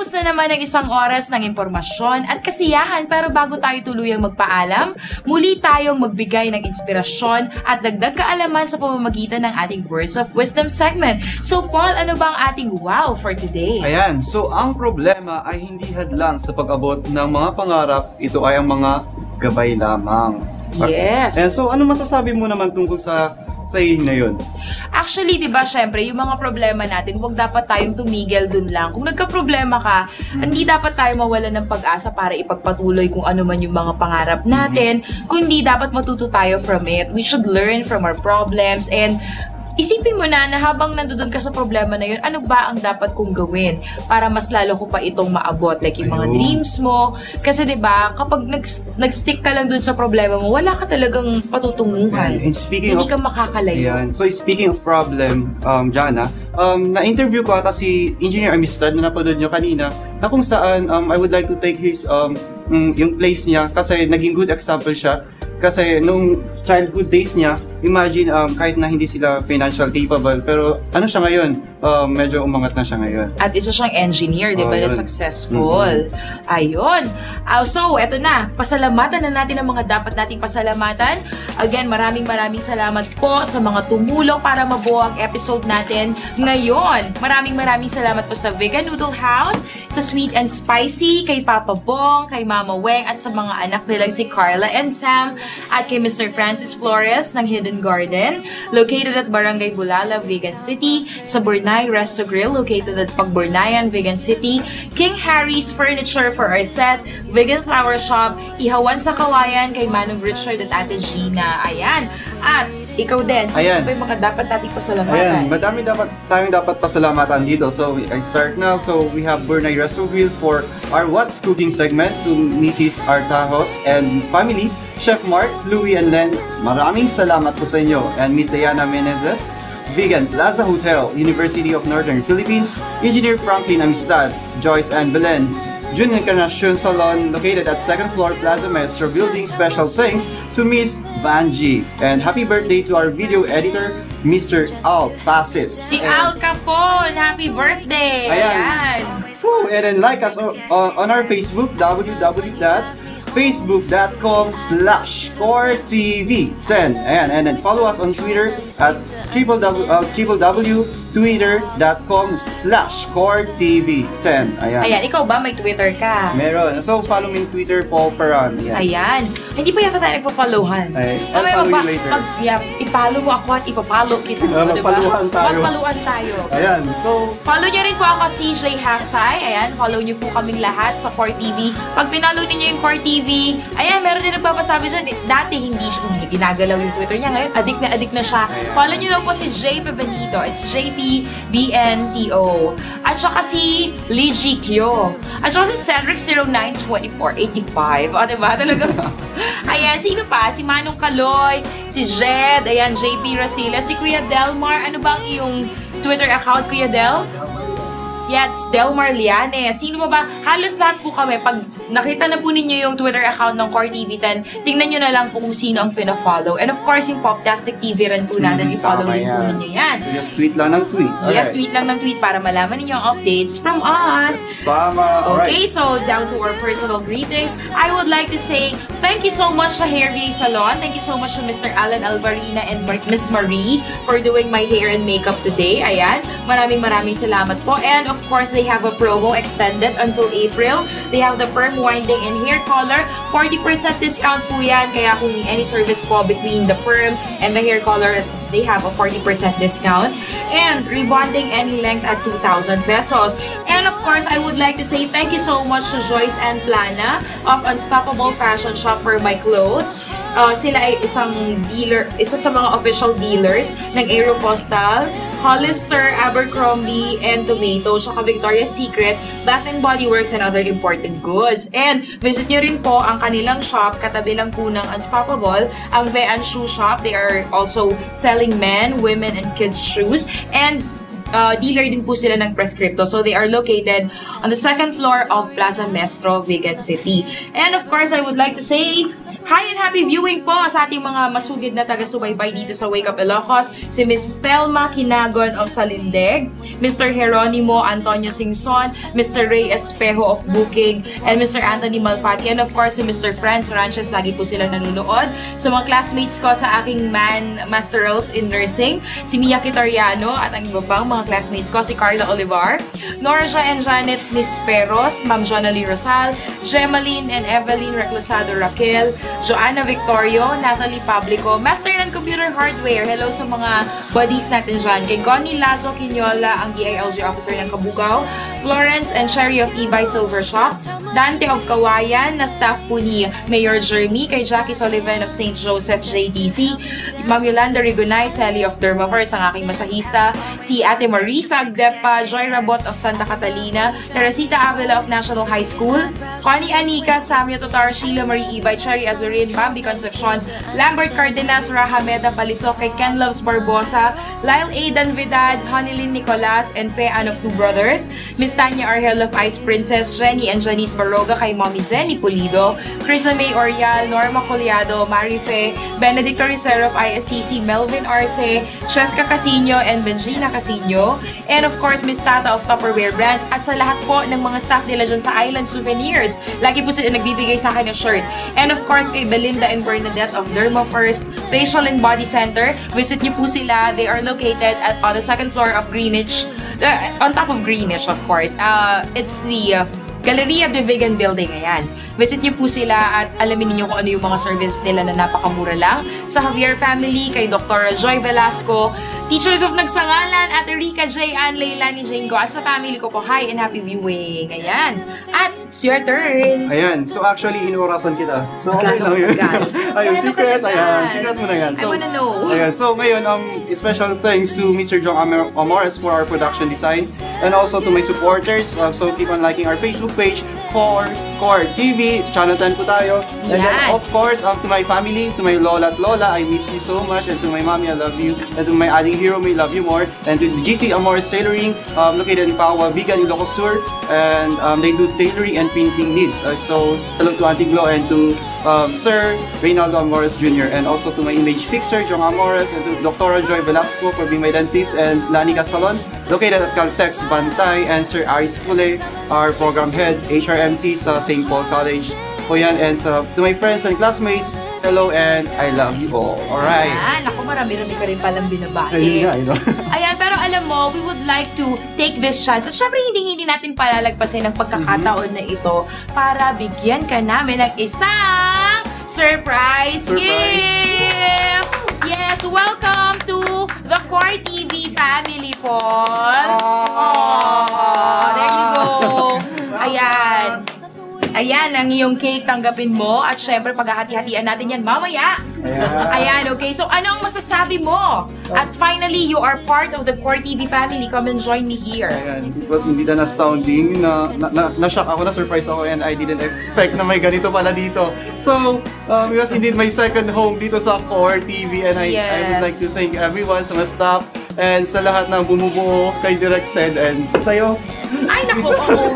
Pagkatapos na naman ng isang oras ng impormasyon at kasiyahan, pero bago tayo tuluyang magpaalam, muli tayong magbigay ng inspirasyon at dagdag kaalaman sa pamamagitan ng ating Words of Wisdom segment. So Paul, ano ba ang ating wow for today? Ayan, so ang problema ay hindi hadlang sa pag-abot ng mga pangarap, ito ay ang mga gabay lamang. Yes. And so ano masasabi mo naman tungkol sa saying na yun? Actually, di ba, syempre, yung mga problema natin, huwag dapat tayong tumigil dun lang. Kung nagka-problema ka, hindi dapat tayo mawala ng pag-asa para ipagpatuloy kung ano man yung mga pangarap natin. Kundi dapat matuto tayo from it. We should learn from our problems and isipin mo na habang nandoon ka sa problema na yun, ano ba ang dapat kong gawin para mas lalo ko pa itong maabot? Like yung mga dreams mo. Kasi diba, kapag nag-stick ka lang dun sa problema mo, wala ka talagang patutunguhan. And speaking hindi ka makakalayo. Ayan. So speaking of problem, Jana, na-interview ko ata si Engineer Amistad na napanood nyo kanina, na kung saan I would like to take his yung place niya kasi naging good example siya. Kasi nung childhood days niya, imagine kahit na hindi sila financial capable, pero ano siya ngayon? Medyo umangat na siya ngayon. At isa siyang engineer, di ba, na successful. Ayun. So, eto na. Pasalamatan na natin ang mga dapat nating pasalamatan. Again, maraming salamat po sa mga tumulong para mabuo ang episode natin ngayon. Maraming salamat po sa Vegan Noodle House, sa Sweet and Spicy, kay Papa Bong, kay Mama Weng, at sa mga anak nilang si Carla and Sam, at kay Mr. Francis Flores ng Hidden Garden, located at Barangay Bulala, Vegan City, sa Burnay Resto Grill, located at Pagburnayan, Vegan City, King Harry's Furniture for our set, Vegan Flower Shop, Ihawan sa Kawayan, kay Manong Richard at Ate Gina. Ayan. At ikaw din, so ano ba yung mga dapat nating pasalamatan? Ayan, madami tayong dapat pasalamatan dito. So, I start now. So, we have Burnay Resto Grill for our What's Cooking segment to Mrs. Artajos and family, Chef Mark, Louie, and Len. Maraming salamat po sa inyo. And Miss Diana Menezes, Vegan Plaza Hotel, University of Northern Philippines, Engineer Franklin Amistad, Joyce and Belen, June Encarnacion Salon, located at 2nd floor Plaza Maestro Building. Special thanks to Miss Vanji. And happy birthday to our video editor, Mr. Al Pasis. Si Al Capon, happy birthday! Ayan. And then like us on our Facebook, www.facebook.com/coretv10. Ayan. And then follow us on Twitter at www.twitter.com/coretv10. Ayan, ikaw ba may Twitter ka? Meron. So, follow me in Twitter, Paul Peran. Ayan. Hindi pa yata tayo nagpa-followhan. I'll follow you later. I-follow mo ako at ipapalo kita. Magpaluhan tayo. Magpaluhan tayo. Ayan. So, follow niyo rin po ako, CJ Haftay. Ayan, follow niyo po kaming lahat sa Core TV. Pag pinalo niyo yung Core TV, ayan, meron din nagpapasabi dyan. Dati hindi ginagalaw yung Twitter niya. Ngayon, addict na siya. Follow niyo lang po si JP Benito. It's JPBNTO. At saka si Lee G. Kyo. At saka si Cedric092485. O, diba? Talagang, ayan, sino pa? Si Manong Kaloy, si Jed, ayan, JP Rasila, si Kuya Delmar. Ano bang iyong Twitter account, Kuya Del? Yeah, it's Delmar Liane. Sino ba? Halos lahat po kami. Pag nakita na po ninyo yung Twitter account ng Core TV10, tingnan nyo na lang po kung sino ang fina-follow. And of course, yung Poptastic TV rin po natin, i-follow din po ninyo yan. So just tweet lang ng tweet. Yes, tweet lang ng tweet para malaman ninyo ang updates from us. Tama. Okay, so down to our personal greetings. I would like to say thank you so much sa Hair Gay Salon. Thank you so much to Mr. Alan Alvarina and Miss Marie for doing my hair and makeup today. Ayan, maraming salamat po. And of course, they have a promo extended until April. They have the perm winding and hair color. 40% discount po yan. Kaya kung any service po between the perm and the hair color, they have a 40% discount. And rebonding any length at 2,000 pesos. And of course, I would like to say thank you so much to Joyce and Plana of Unstoppable Fashion Shop for my clothes. Sila ay isang dealer, isa sa mga official dealers ng Aeropostale, Hollister, Abercrombie, and Tomato, saka Victoria's Secret, Bath & Body Works, and other imported goods. And visit nyo rin po ang kanilang shop, katabi lang po ng Unstoppable, ang Vean Shoe Shop. They are also selling men, women, and kids shoes. And dealer din po sila ng Prescripto. So they are located on the 2nd floor of Plaza Maestro, Vegan City. And of course, I would like to say Hi and happy viewing po sa ating mga masugid na taga-subaybay dito sa Wake Up Ilocos, si Ms. Thelma Kinagon of Salindig, Mr. Jeronimo Antonio Singson, Mr. Ray Espejo of Bukig, and Mr. Anthony Malfatti, and of course si Mr. Franz Ranches, lagi po sila nanonood. Sa mga classmates ko sa aking masterals in nursing, si Mia Kitariano at ang iba pang mga classmates ko, si Carla Olivar, Norja and Janet Nisperos, Ma'am Jonali Rosal, Gemaline and Evelyn Reclusado Raquel, Joanna Victorio, Natalie Pablico, Master ng Computer Hardware, hello sa mga buddies natin dyan, kay Connie Lazo Quinola, ang DILG officer ng Kabugao, Florence and Sherry of Ibay Silver Shop, Dante of Kawayan, na staff po ni Mayor Jeremy, kay Jackie Sullivan of St. Joseph JTC, Ma'am Yolanda Rigonay, Sally of Dermaverse, ang aking masahista, si Ate Marisa Agdepa, Joy Rabot of Santa Catalina, Teresita Avila of National High School, Connie Anika, Samia Totar, Sheila Marie Ibay, Cherry Azurin, Bambi Concepcion, Lambert Cardenas, Rahameda Palisok, kay Ken Loves Barbosa, Lyle Aidan Vidad, Honeyline Nicolas, and Fe Ann of Two Brothers, Miss Tanya Argel of Ice Princess, Jenny and Janice Baroga, kay Mommy Zenny Pulido, Krisa May Orial, Norma Coliado, Marife, Benedicto Ricero of ISCC, Melvin Arce, Cheska Casino, and Benjina Casino, and of course Miss Tata of Tupperware Brands, at sa lahat po ng mga staff nila dyan sa Island Souvenirs. Lagi po sila nagbibigay sa akin ng shirt. And of course, kay Belinda and Bernadette of Derma First Facial and Body Center. Visit niyo po sila. They are located on the second floor of Greenwich. On top of Greenwich, of course. It's the Galleria de Vegan Building. Ayan. Visit niyo po sila at alamin niyo kung ano yung mga services nila na napakamura lang. Sa Javier Family, kay Dr. Joy Velasco, Teachers of Nagsangalan, at Erika J. Ann, Leilani Jane ko, at sa family ko po, hi and happy viewing. Ayan. At it's your turn. Ayan. So actually, inuorasan kita. So okay lang yun. Ayun, secret. Ayan. Secret mo na yan. I wanna know. Ayan. So ngayon, special thanks to Mr. Jong Amores for our production design, and also to my supporters. So keep on liking our Facebook page, Core TV, Channel 10 po tayo. And then of course, to my family, to my Lola at Lola, I miss you so much. And to my mommy, I love you. And to my adding hero, may love you more. And to the GC Amores Tailoring, located in Paua, Vigan, Ilocos Sur. And they do tailoring and printing needs. So hello to Auntie Glo and to Sir Reynaldo Amores Jr. And also to my image fixer, Jong Amores, and to Dr. Joy Velasco for being my dentist, and Lanica Salon, located at Caltex, Bantay, and Sir Aris Fule, our program head, HRMT sa St. Paul College. O yan, and to my friends and classmates, hello and I love you all. Alright. Ayan, ako marami-rami ka rin palang binabati. Ayun nga, Ayan, pero alam mo, we would like to take this chance. At syempre, hindi natin palalagpasin ang pagkakataon na ito para bigyan ka namin ng isang surprise gift! Yes, welcome to the Core TV family, Paul. Oh, there you go. Ayan. Ayan, ang iyong cake, tanggapin mo. At syempre, paghahati-hatian natin yan mamaya. Ayan, okay. So, ano ang masasabi mo? At finally, you are part of the Core TV family. Come and join me here. Ayan, it was indeed an astounding. Na-shock ako, na-surprise ako, and I didn't expect na may ganito pala dito. So, it was indeed my second home dito sa Core TV, and I would like to thank everyone sa mga staff and sa lahat ng bumubuo kay Direct Sed and sa'yo. Ay, naku, oo.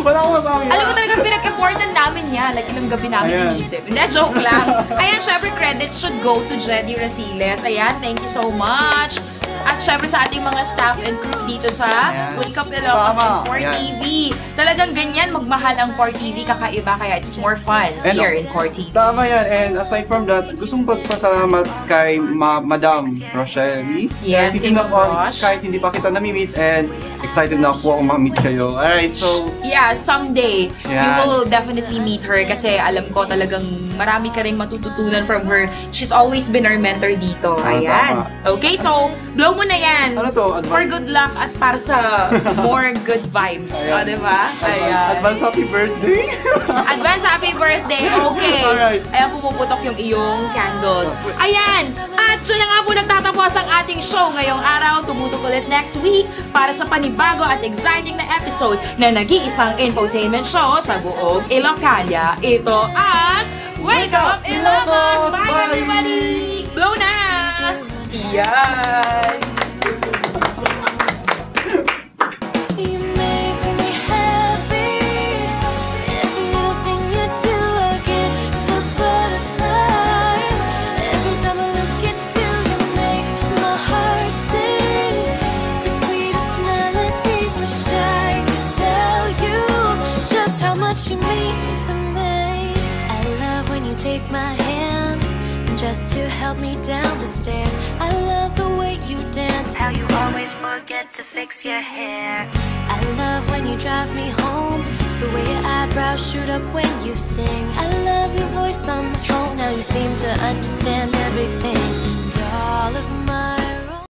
Wala akong masabi. Alam mo talaga, pinag-effortan namin yan. Like, ilang gabi namin inisip. Hindi, joke lang. Ayan, syempre, credits should go to Jedi Rasiles. Ayan, thank you so much. At syempre sa ating mga staff and crew dito sa Wake Up Ilocos and Core TV. Talagang ganyan, magmahal ang Core TV, kakaiba, kaya it's more fun here in Core TV. Tama yan. And aside from that, gustong magpasalamat kay Madam Rochelle. Yes, kay Ma'am Roche. Kahit hindi pa kita nami-meet, and excited na ako ma-meet kayo. Alright, so... Yeah, someday, you will definitely meet her kasi alam ko talagang marami ka rin matututunan from her. She's always been our mentor dito. Ayan. Okay, so, blow mo na yan. Ano to? For good luck at para sa more good vibes. O, diba? Ayan. Advance happy birthday! Advance happy birthday. Okay. Alright. Ayan, pumuputok yung iyong candles. Ayan. At dyan na nga po nagtatapos ang ating show ngayong araw. Tumutok ulit next week para sa panibago at exciting na episode na nag-iisang infotainment show sa buong Ilocania. Ito ang Wake Up Ilocos! Bye everybody! Blow na! Yan! Every little thing you do, I get the buzz. you mean to me. I love when you take my hand just to help me down the stairs. I love the way you dance, how you always forget to fix your hair. I love when you drive me home, the way your eyebrows shoot up when you sing. I love your voice on the phone, how you seem to understand everything. Doll of mine,